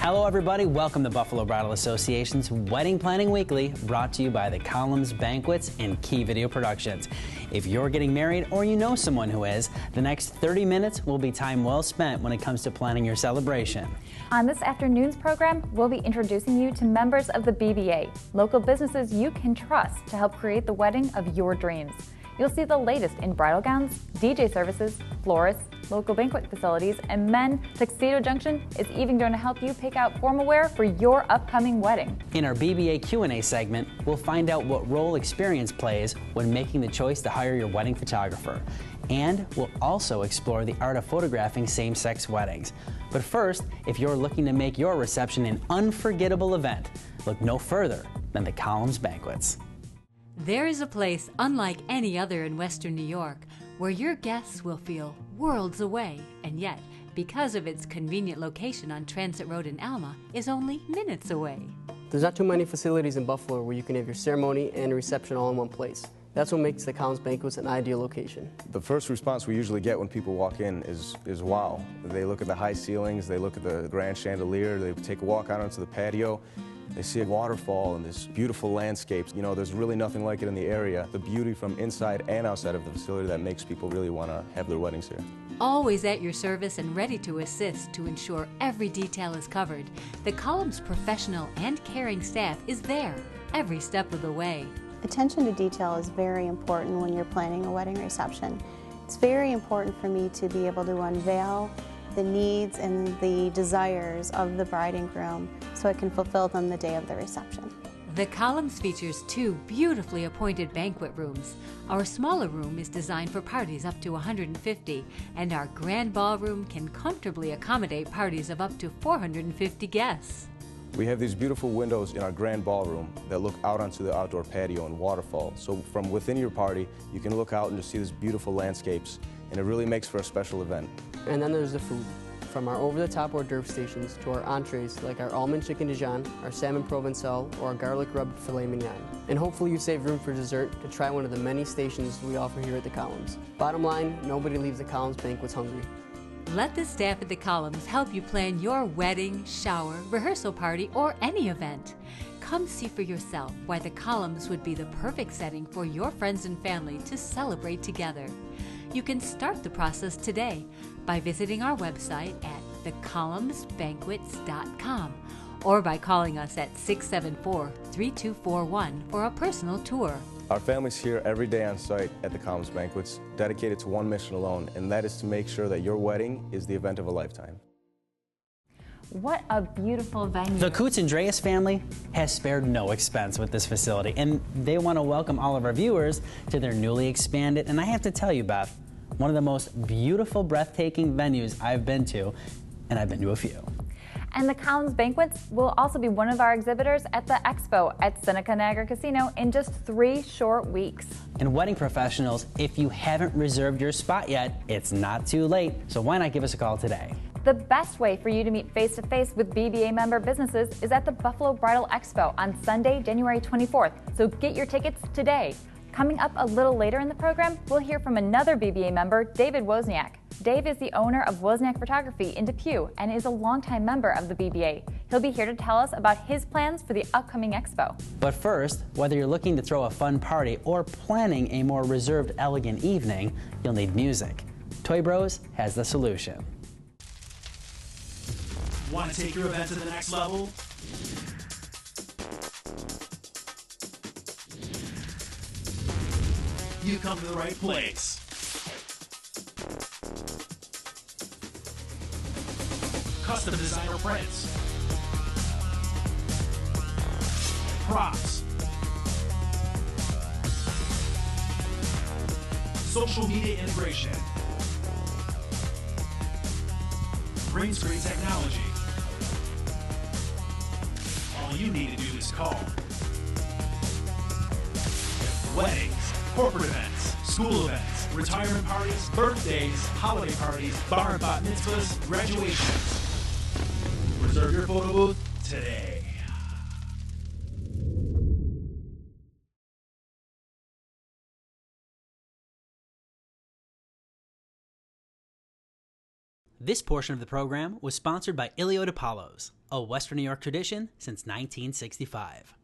Hello everybody, welcome to Buffalo Bridal Association's Wedding Planning Weekly, brought to you by the Columns Banquets and Key Video Productions. If you're getting married or you know someone who is, the next 30 minutes will be time well spent when it comes to planning your celebration. On this afternoon's program, we'll be introducing you to members of the BBA, local businesses you can trust to help create the wedding of your dreams. You'll see the latest in bridal gowns, DJ services, florists, local banquet facilities, and Men Tuxedo Junction is even going to help you pick out formal wear for your upcoming wedding. In our BBA Q&A segment, we'll find out what role experience plays when making the choice to hire your wedding photographer. And we'll also explore the art of photographing same-sex weddings. But first, if you're looking to make your reception an unforgettable event, look no further than the Columns Banquets. There is a place unlike any other in Western New York where your guests will feel worlds away, and yet, because of its convenient location on Transit Road in Alma, is only minutes away. There's not too many facilities in Buffalo where you can have your ceremony and reception all in one place. That's what makes the Columns Banquets an ideal location. The first response we usually get when people walk in is wow. They look at the high ceilings, they look at the grand chandelier, they take a walk out onto the patio, they see a waterfall and this beautiful landscapes. You know, there's really nothing like it in the area. The beauty from inside and outside of the facility that makes people really want to have their weddings here. Always at your service and ready to assist to ensure every detail is covered, the Columns professional and caring staff is there every step of the way. Attention to detail is very important when you're planning a wedding reception. It's very important for me to be able to unveil the needs and the desires of the bride and groom so I can fulfill them the day of the reception. The Columns features 2 beautifully appointed banquet rooms. Our smaller room is designed for parties up to 150, and our grand ballroom can comfortably accommodate parties of up to 450 guests. We have these beautiful windows in our grand ballroom that look out onto the outdoor patio and waterfall. So from within your party, you can look out and just see these beautiful landscapes, and it really makes for a special event. And then there's the food. From our over-the-top hors d'oeuvre stations to our entrees like our almond chicken Dijon, our salmon provençal, or our garlic rubbed filet mignon. And hopefully you save room for dessert to try one of the many stations we offer here at the Columns. Bottom line, nobody leaves the Columns Banquets hungry. Let the staff at the Columns help you plan your wedding, shower, rehearsal party, or any event. Come see for yourself why the Columns would be the perfect setting for your friends and family to celebrate together. You can start the process today by visiting our website at thecolumnsbanquets.com or by calling us at 674-3241 for a personal tour. Our family's here every day on site at the Columns Banquets, dedicated to one mission alone, and that is to make sure that your wedding is the event of a lifetime. What a beautiful venue. The Coots and Dreas family has spared no expense with this facility, and they want to welcome all of our viewers to their newly expanded, and I have to tell you, Beth, one of the most beautiful, breathtaking venues I've been to, and I've been to a few. And the Columns Banquets will also be one of our exhibitors at the Expo at Seneca Niagara Casino in just 3 short weeks. And wedding professionals, if you haven't reserved your spot yet, it's not too late, so why not give us a call today? The best way for you to meet face-to-face with BBA member businesses is at the Buffalo Bridal Expo on Sunday, January 24th, so get your tickets today. Coming up a little later in the program, we'll hear from another BBA member, David Wozniak. Dave is the owner of Wozniak Photography in Depew and is a longtime member of the BBA. He'll be here to tell us about his plans for the upcoming expo. But first, whether you're looking to throw a fun party or planning a more reserved, elegant evening, you'll need music. Toy Bros has the solution. Want to take your event to the next level? You come to the right place. Custom designer prints, props, social media integration, green screen technology. All you need to do is call. Weddings, corporate events, school events, retirement parties, birthdays, holiday parties, bar and bat mitzvahs, graduations. Reserve your photo booth today. This portion of the program was sponsored by Ilio de Palos, a Western New York tradition since 1965.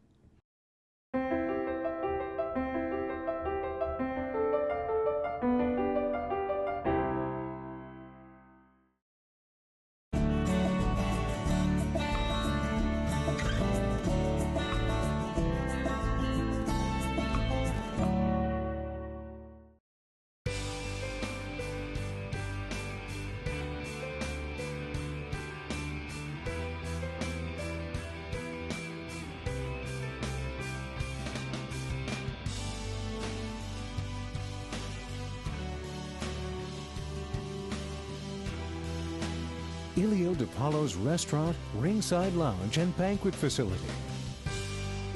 Elio DiPaolo's Restaurant, Ringside Lounge, and Banquet Facility.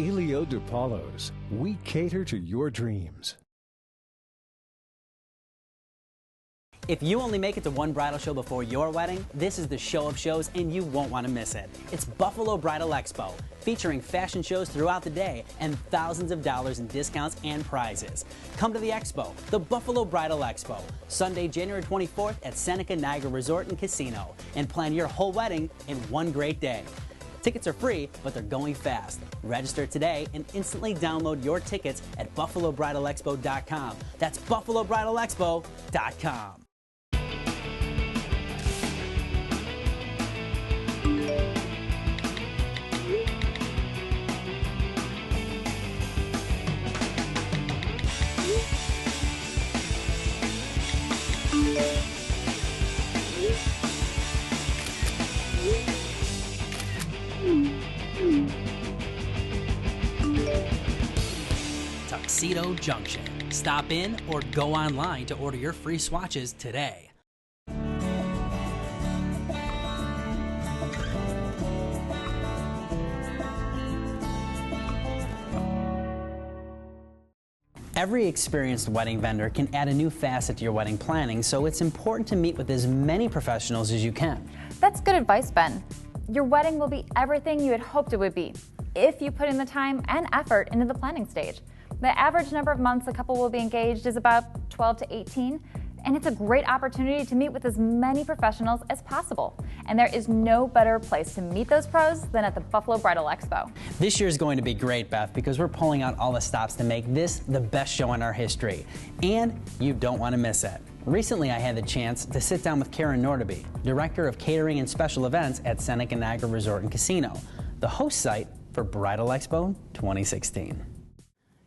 Elio DiPaolo's, we cater to your dreams. If you only make it to one bridal show before your wedding, this is the show of shows and you won't want to miss it. It's Buffalo Bridal Expo, featuring fashion shows throughout the day and thousands of dollars in discounts and prizes. Come to the expo, the Buffalo Bridal Expo, Sunday, January 24th at Seneca Niagara Resort and Casino, and plan your whole wedding in one great day. Tickets are free, but they're going fast. Register today and instantly download your tickets at BuffaloBridalExpo.com. That's BuffaloBridalExpo.com. Tuxedo Junction. Stop in or go online to order your free swatches today. Every experienced wedding vendor can add a new facet to your wedding planning, so it's important to meet with as many professionals as you can. That's good advice, Ben. Your wedding will be everything you had hoped it would be if you put in the time and effort into the planning stage. The average number of months a couple will be engaged is about 12 to 18, and it's a great opportunity to meet with as many professionals as possible. And there is no better place to meet those pros than at the Buffalo Bridal Expo. This year is going to be great, Beth, because we're pulling out all the stops to make this the best show in our history. And you don't want to miss it. Recently, I had the chance to sit down with Karen Nordaby, Director of Catering and Special Events at Seneca Niagara Resort and Casino, the host site for Bridal Expo 2016.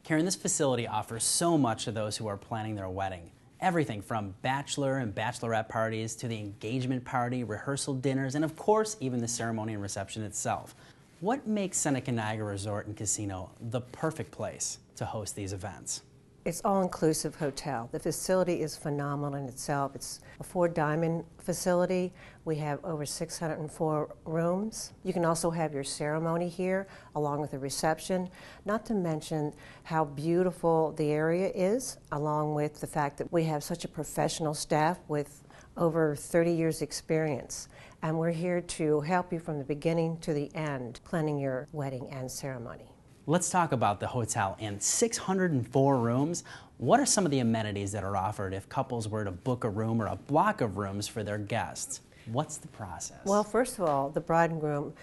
Karen, this facility offers so much to those who are planning their wedding. Everything from bachelor and bachelorette parties to the engagement party, rehearsal dinners, and of course, even the ceremony and reception itself. What makes Seneca Niagara Resort and Casino the perfect place to host these events? It's all-inclusive hotel. The facility is phenomenal in itself. It's a 4-diamond facility. We have over 604 rooms. You can also have your ceremony here along with the reception, not to mention how beautiful the area is, along with the fact that we have such a professional staff with over 30 years experience. And we're here to help you from the beginning to the end, planning your wedding and ceremony. Let's talk about the hotel and 604 rooms. What are some of the amenities that are offered if couples were to book a room or a block of rooms for their guests? What's the process? Well, first of all, the bride and groom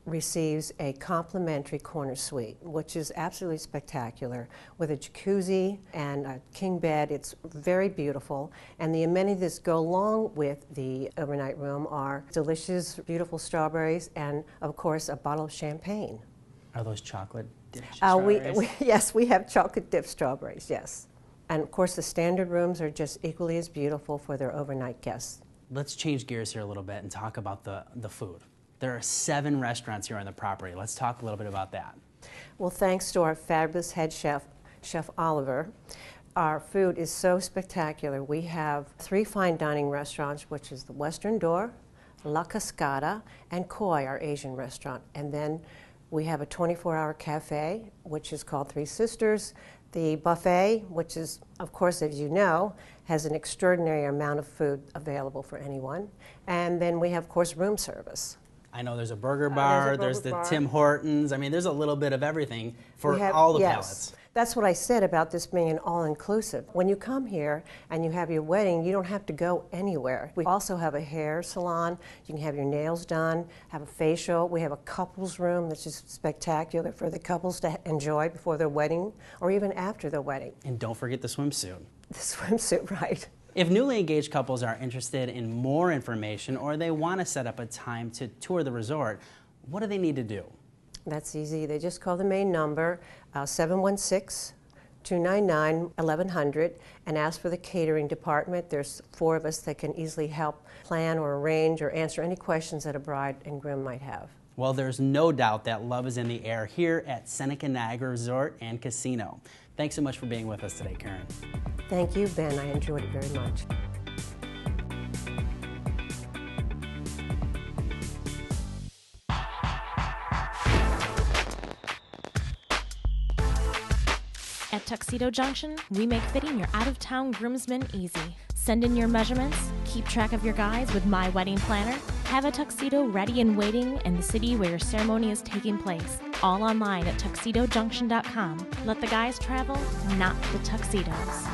receives a complimentary corner suite, which is absolutely spectacular, with a jacuzzi and a king bed. It's very beautiful, and the amenities that go along with the overnight room are delicious, beautiful strawberries, and of course a bottle of champagne. Are those chocolate dipped strawberries? Yes, we have chocolate dipped strawberries, yes. And of course the standard rooms are just equally as beautiful for their overnight guests. Let's change gears here a little bit and talk about the food. There are 7 restaurants here on the property. Let's talk a little bit about that. Well, thanks to our fabulous head chef, Chef Oliver, our food is so spectacular. We have 3 fine dining restaurants, which is the Western Door, La Cascada, and Koi, our Asian restaurant. And then we have a 24-hour cafe, which is called Three Sisters. The buffet, which is, of course, as you know, has an extraordinary amount of food available for anyone. And then we have, of course, room service. I know there's a burger bar, there's the Tim Hortons. I mean, there's a little bit of everything for all the palates. That's what I said about this being an all-inclusive. When you come here and you have your wedding, you don't have to go anywhere. We also have a hair salon. You can have your nails done, have a facial. We have a couples room that's just spectacular for the couples to enjoy before their wedding or even after their wedding. And don't forget the swimsuit. The swimsuit, right. If newly engaged couples are interested in more information or they want to set up a time to tour the resort, what do they need to do? That's easy. They just call the main number, 716-299-1100, and ask for the catering department. There's 4 of us that can easily help plan or arrange or answer any questions that a bride and groom might have. Well, there's no doubt that love is in the air here at Seneca Niagara Resort and Casino. Thanks so much for being with us today, Karen. Thank you, Ben. I enjoyed it very much. At Tuxedo Junction, we make fitting your out-of-town groomsmen easy. Send in your measurements, keep track of your guys with My Wedding Planner, have a tuxedo ready and waiting in the city where your ceremony is taking place. All online at tuxedojunction.com. Let the guys travel, not the tuxedos.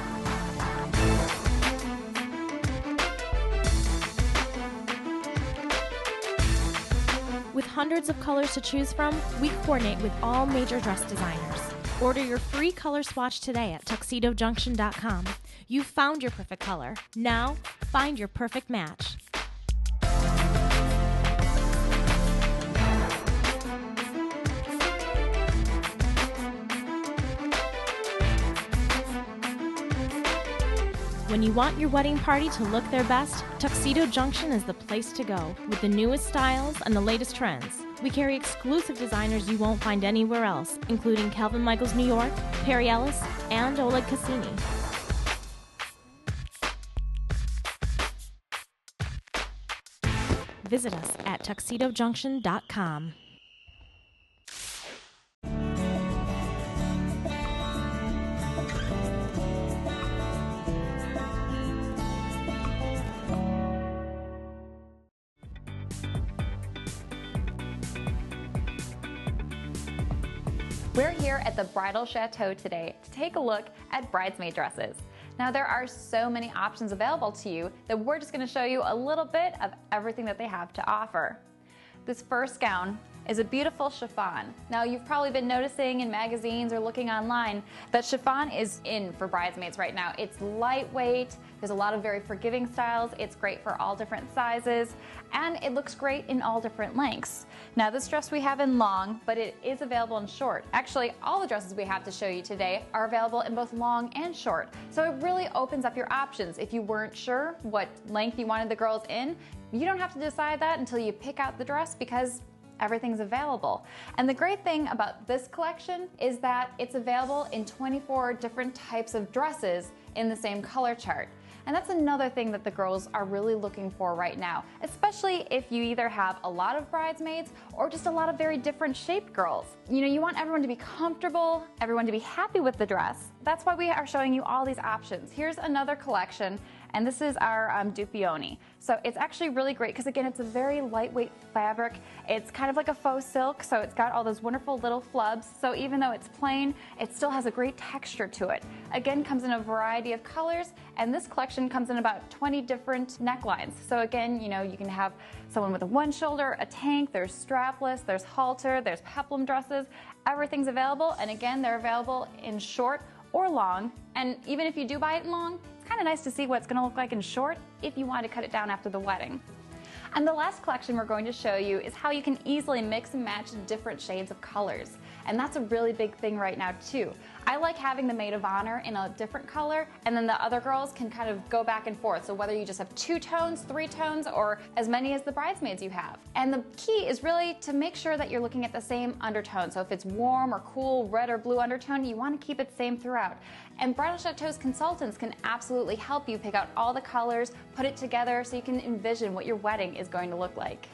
With hundreds of colors to choose from, we coordinate with all major dress designers. Order your free color swatch today at tuxedojunction.com. You've found your perfect color. Now, find your perfect match. When you want your wedding party to look their best, Tuxedo Junction is the place to go, with the newest styles and the latest trends. We carry exclusive designers you won't find anywhere else, including Calvin Michaels New York, Perry Ellis, and Oleg Cassini. Visit us at tuxedojunction.com. We're here at the Bridal Chateau today to take a look at bridesmaid dresses. Now there are so many options available to you that we're just going to show you a little bit of everything that they have to offer. This first gown is a beautiful chiffon. Now you've probably been noticing in magazines or looking online that chiffon is in for bridesmaids right now. It's lightweight, there's a lot of very forgiving styles, it's great for all different sizes, and it looks great in all different lengths. Now this dress we have in long, but it is available in short. Actually, all the dresses we have to show you today are available in both long and short. So it really opens up your options. If you weren't sure what length you wanted the girls in, you don't have to decide that until you pick out the dress because everything's available. And the great thing about this collection is that it's available in 24 different types of dresses in the same color chart. And that's another thing that the girls are really looking for right now, especially if you either have a lot of bridesmaids or just a lot of very different shaped girls. You know, you want everyone to be comfortable, everyone to be happy with the dress. That's why we are showing you all these options. Here's another collection, and this is our Dupioni. So it's actually really great because again, it's a very lightweight fabric. It's kind of like a faux silk, so it's got all those wonderful little flubs. So even though it's plain, it still has a great texture to it. Again, comes in a variety of colors, and this collection comes in about 20 different necklines. So again, you know, you can have someone with a one shoulder, a tank, there's strapless, there's halter, there's peplum dresses. Everything's available, and again, they're available in short or long. And even if you do buy it in long, it's kind of nice to see what it's going to look like in short if you want to cut it down after the wedding. And the last collection we're going to show you is how you can easily mix and match different shades of colors. And that's a really big thing right now too. I like having the maid of honor in a different color, and then the other girls can kind of go back and forth. So whether you just have 2 tones, 3 tones, or as many as the bridesmaids you have. And the key is really to make sure that you're looking at the same undertone. So if it's warm or cool, red or blue undertone, you want to keep it the same throughout. And Bridal Chateau's consultants can absolutely help you pick out all the colors, put it together so you can envision what your wedding is going to look like.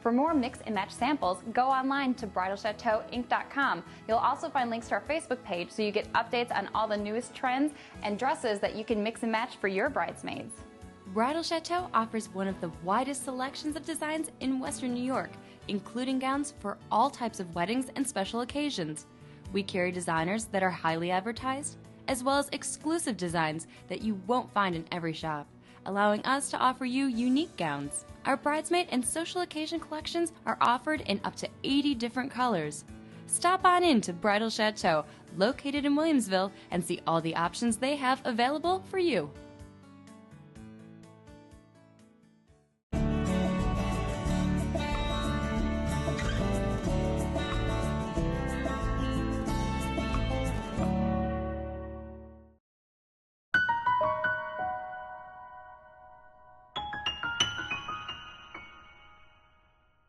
For more mix and match samples, go online to bridalchateauinc.com. You'll also find links to our Facebook page so you get updates on all the newest trends and dresses that you can mix and match for your bridesmaids. Bridal Chateau offers one of the widest selections of designs in Western New York, including gowns for all types of weddings and special occasions. We carry designers that are highly advertised, as well as exclusive designs that you won't find in every shop, allowing us to offer you unique gowns. Our bridesmaid and social occasion collections are offered in up to 80 different colors. Stop on in to Bridal Chateau, located in Williamsville, and see all the options they have available for you.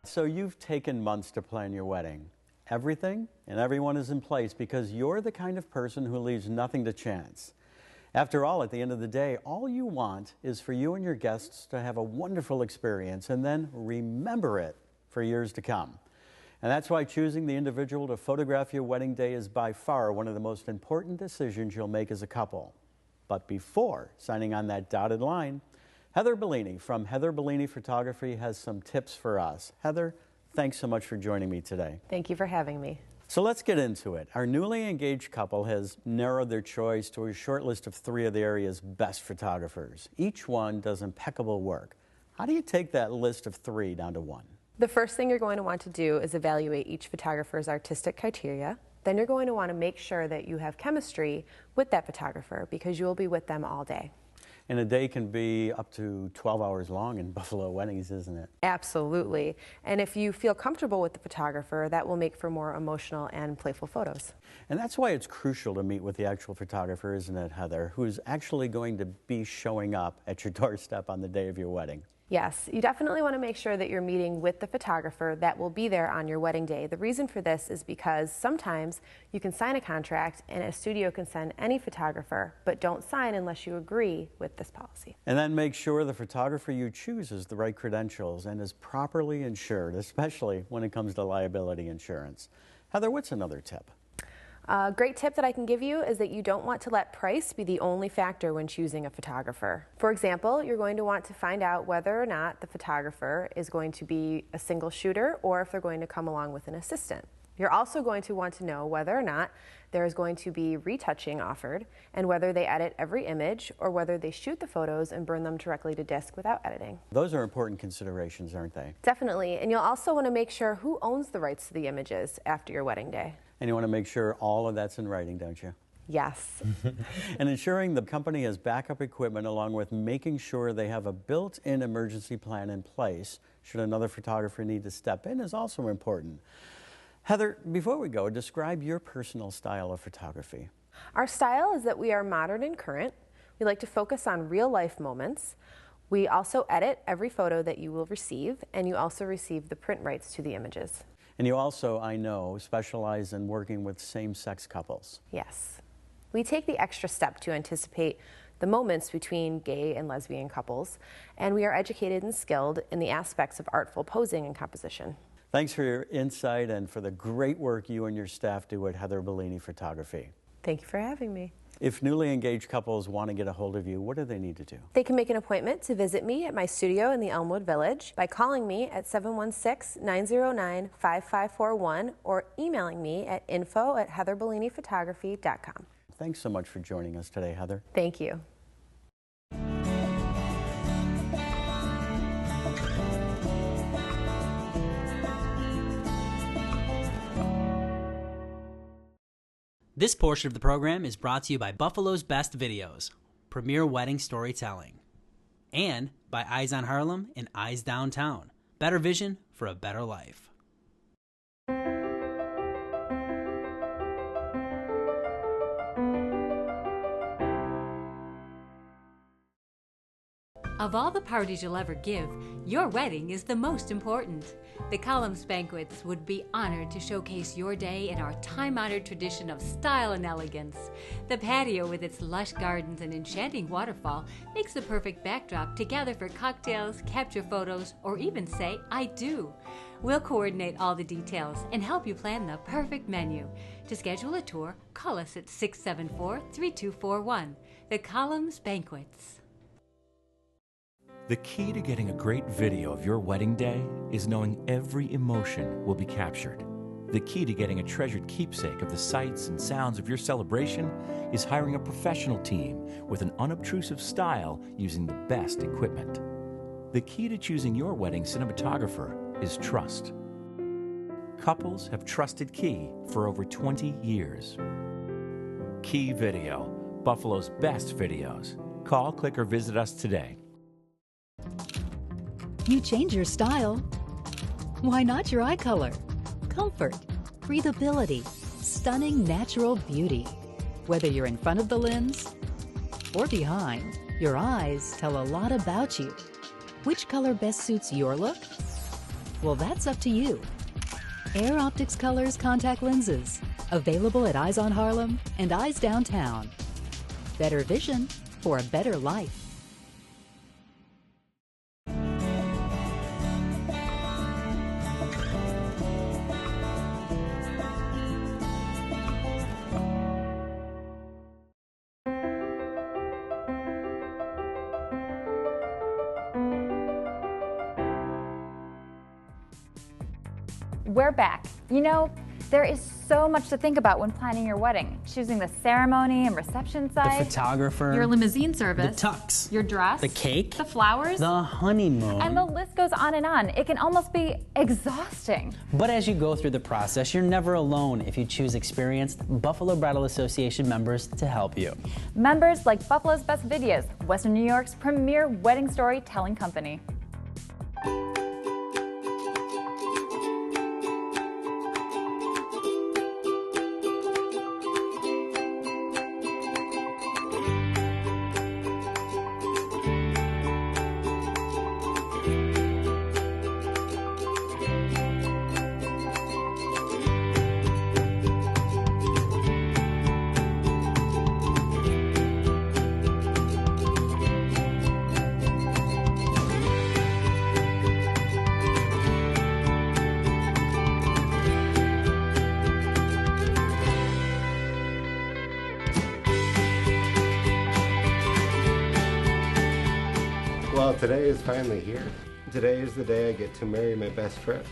So you've taken months to plan your wedding. Everything and everyone is in place because you're the kind of person who leaves nothing to chance. After all, at the end of the day, all you want is for you and your guests to have a wonderful experience and then remember it for years to come. And that's why choosing the individual to photograph your wedding day is by far one of the most important decisions you'll make as a couple. But before signing on that dotted line, Heather Bellini from Heather Bellini Photography has some tips for us. Heather, thanks so much for joining me today. Thank you for having me. So let's get into it. Our newly engaged couple has narrowed their choice to a short list of 3 of the area's best photographers. Each one does impeccable work. How do you take that list of 3 down to 1? The first thing you're going to want to do is evaluate each photographer's artistic criteria. Then you're going to want to make sure that you have chemistry with that photographer because you will be with them all day. And a day can be up to 12 hours long in Buffalo weddings, isn't it? Absolutely. And if you feel comfortable with the photographer, that will make for more emotional and playful photos. And that's why it's crucial to meet with the actual photographer, isn't it, Heather, who's actually going to be showing up at your doorstep on the day of your wedding? Yes, you definitely want to make sure that you're meeting with the photographer that will be there on your wedding day. The reason for this is because sometimes you can sign a contract and a studio can send any photographer, but don't sign unless you agree with this policy. And then make sure the photographer you choose has the right credentials and is properly insured, especially when it comes to liability insurance. Heather, what's another tip? A great tip that I can give you is that you don't want to let price be the only factor when choosing a photographer. For example, you're going to want to find out whether or not the photographer is going to be a single shooter or if they're going to come along with an assistant. You're also going to want to know whether or not there is going to be retouching offered and whether they edit every image or whether they shoot the photos and burn them directly to disk without editing. Those are important considerations, aren't they? Definitely, and you'll also want to make sure who owns the rights to the images after your wedding day. And you want to make sure all of that's in writing, don't you? Yes. And ensuring the company has backup equipment along with making sure they have a built-in emergency plan in place should another photographer need to step in is also important. Heather, before we go, describe your personal style of photography. Our style is that we are modern and current. We like to focus on real-life moments. We also edit every photo that you will receive, and you also receive the print rights to the images. And you also, I know, specialize in working with same-sex couples. Yes. We take the extra step to anticipate the moments between gay and lesbian couples, and we are educated and skilled in the aspects of artful posing and composition. Thanks for your insight and for the great work you and your staff do at Heather Bellini Photography. Thank you for having me. If newly engaged couples want to get a hold of you, what do they need to do? They can make an appointment to visit me at my studio in the Elmwood Village by calling me at 716-909-5541 or emailing me at info@heatherbelliniphotography.com. Thanks so much for joining us today, Heather. Thank you. This portion of the program is brought to you by Buffalo's Best Videos, Premier Wedding Storytelling, and by Eyes on Harlem and Eyes Downtown, better vision for a better life. Of all the parties you'll ever give, your wedding is the most important. The Columns Banquets would be honored to showcase your day in our time-honored tradition of style and elegance. The patio with its lush gardens and enchanting waterfall makes the perfect backdrop to gather for cocktails, capture photos, or even say, I do. We'll coordinate all the details and help you plan the perfect menu. To schedule a tour, call us at 674-3241. The Columns Banquets. The key to getting a great video of your wedding day is knowing every emotion will be captured. The key to getting a treasured keepsake of the sights and sounds of your celebration is hiring a professional team with an unobtrusive style using the best equipment. The key to choosing your wedding cinematographer is trust. Couples have trusted Key for over 20 years. Key Video, Buffalo's best videos. Call, click, or visit us today. You change your style. Why not your eye color? Comfort, breathability, stunning natural beauty. Whether you're in front of the lens or behind, your eyes tell a lot about you. Which color best suits your look? Well, that's up to you. Air Optics Colors contact lenses. Available at Eyes on Harlem and Eyes Downtown. Better vision for a better life. We're back. You know, there is so much to think about when planning your wedding. Choosing the ceremony and reception site. The photographer. Your limousine service. The tux. Your dress. The cake. The flowers. The honeymoon. And the list goes on and on. It can almost be exhausting. But as you go through the process, you're never alone if you choose experienced Buffalo Bridal Association members to help you. Members like Buffalo's Best Videos, Western New York's premier wedding storytelling company. Well, today is finally here. Today is the day I get to marry my best friend.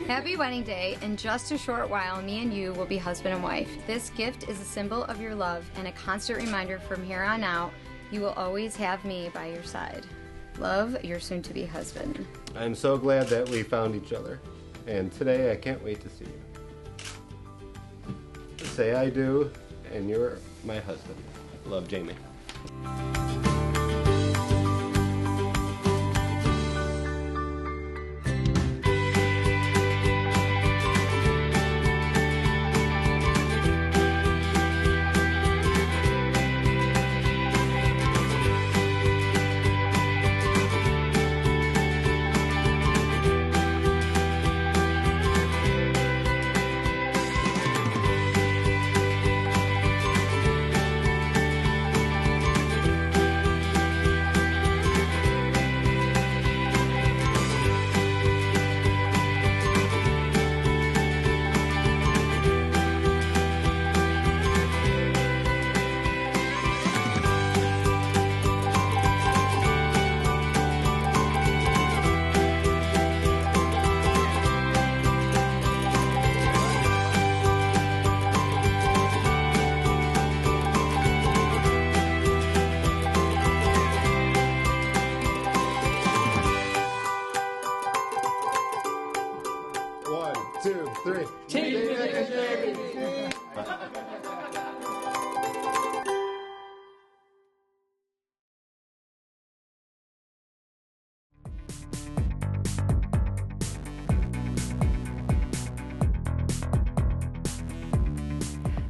Happy wedding day. In just a short while, me and you will be husband and wife. This gift is a symbol of your love and a constant reminder from here on out, you will always have me by your side. Love, your soon-to-be husband. I'm so glad that we found each other. And today I can't wait to see you. Say I do, and you're my husband. Love, Jamie.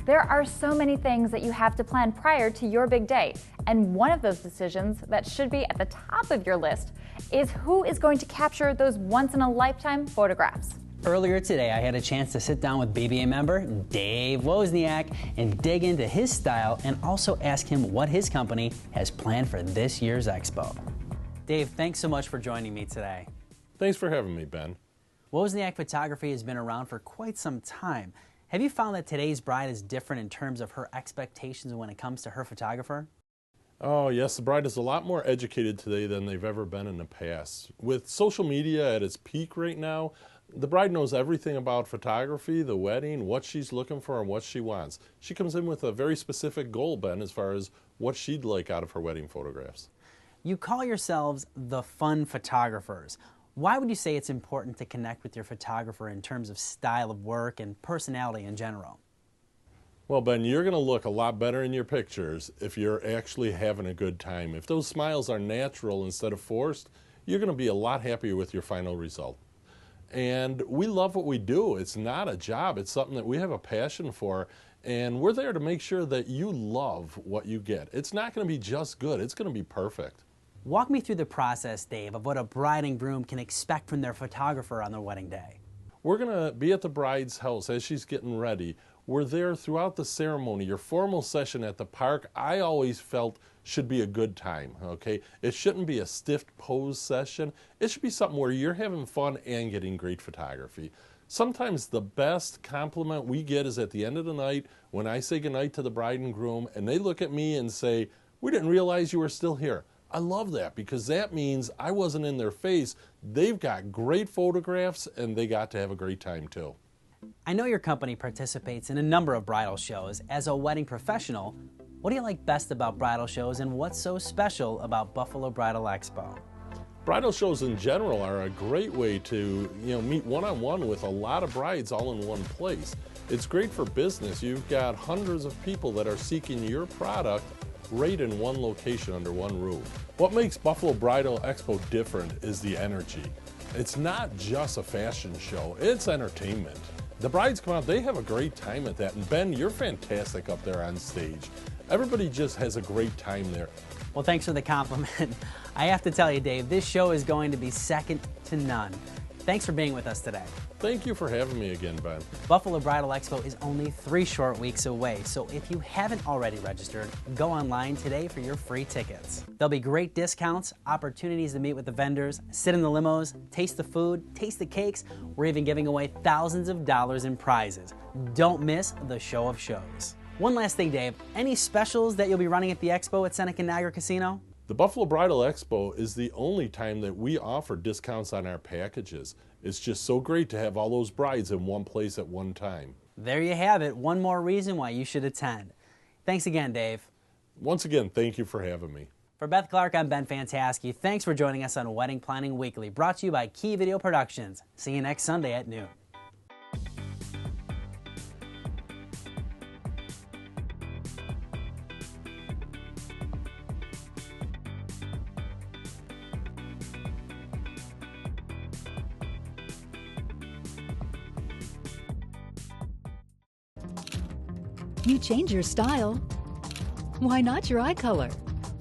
There are so many things that you have to plan prior to your big day, and one of those decisions that should be at the top of your list is who is going to capture those once-in-a-lifetime photographs. Earlier today, I had a chance to sit down with BBA member Dave Wozniak and dig into his style and also ask him what his company has planned for this year's expo. Dave, thanks so much for joining me today. Thanks for having me, Ben. Wozniak Photography has been around for quite some time. Have you found that today's bride is different in terms of her expectations when it comes to her photographer? Oh yes, the bride is a lot more educated today than they've ever been in the past. With social media at its peak right now, The bride knows everything about photography, the wedding, what she's looking for, and what she wants. She comes in with a very specific goal, Ben, as far as what she'd like out of her wedding photographs. You call yourselves the fun photographers. Why would you say it's important to connect with your photographer in terms of style of work and personality in general? Well, Ben, you're going to look a lot better in your pictures if you're actually having a good time. If those smiles are natural instead of forced, you're going to be a lot happier with your final result. And we love what we do. It's not a job. It's something that we have a passion for. And we're there to make sure that you love what you get. It's not going to be just good. It's going to be perfect. Walk me through the process, Dave, of what a bride and groom can expect from their photographer on their wedding day. We're going to be at the bride's house as she's getting ready. We're there throughout the ceremony. Your formal session at the park, I always felt, should be a good time, okay? It shouldn't be a stiff pose session. It should be something where you're having fun and getting great photography. Sometimes the best compliment we get is at the end of the night when I say goodnight to the bride and groom and they look at me and say, "We didn't realize you were still here." I love that because that means I wasn't in their face. They've got great photographs and they got to have a great time too. I know your company participates in a number of bridal shows. As a wedding professional, what do you like best about bridal shows and what's so special about Buffalo Bridal Expo? Bridal shows in general are a great way to meet one-on-one with a lot of brides all in one place. It's great for business. You've got hundreds of people that are seeking your product right in one location under one roof. What makes Buffalo Bridal Expo different is the energy. It's not just a fashion show, it's entertainment. The brides come out, they have a great time at that. And Ben, you're fantastic up there on stage. Everybody just has a great time there. Well, thanks for the compliment. I have to tell you, Dave, this show is going to be second to none. Thanks for being with us today. Thank you for having me again, Ben. Buffalo Bridal Expo is only 3 short weeks away, so if you haven't already registered, go online today for your free tickets. There'll be great discounts, opportunities to meet with the vendors, sit in the limos, taste the food, taste the cakes. We're even giving away thousands of dollars in prizes. Don't miss the show of shows. One last thing, Dave. Any specials that you'll be running at the expo at Seneca Niagara Casino? The Buffalo Bridal Expo is the only time that we offer discounts on our packages. It's just so great to have all those brides in one place at one time. There you have it. One more reason why you should attend. Thanks again, Dave. Once again, thank you for having me. For Beth Clark, I'm Ben Fantaschi. Thanks for joining us on Wedding Planning Weekly, brought to you by Key Video Productions. See you next Sunday at noon. You change your style. Why not your eye color?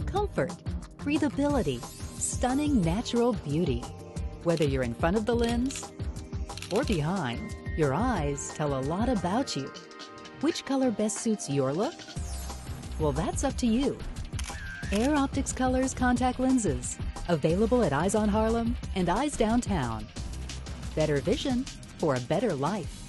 Comfort, breathability, stunning natural beauty. Whether you're in front of the lens or behind, your eyes tell a lot about you. Which color best suits your look? Well, that's up to you. Air Optics Colors contact lenses. Available at Eyes on Harlem and Eyes Downtown. Better vision for a better life.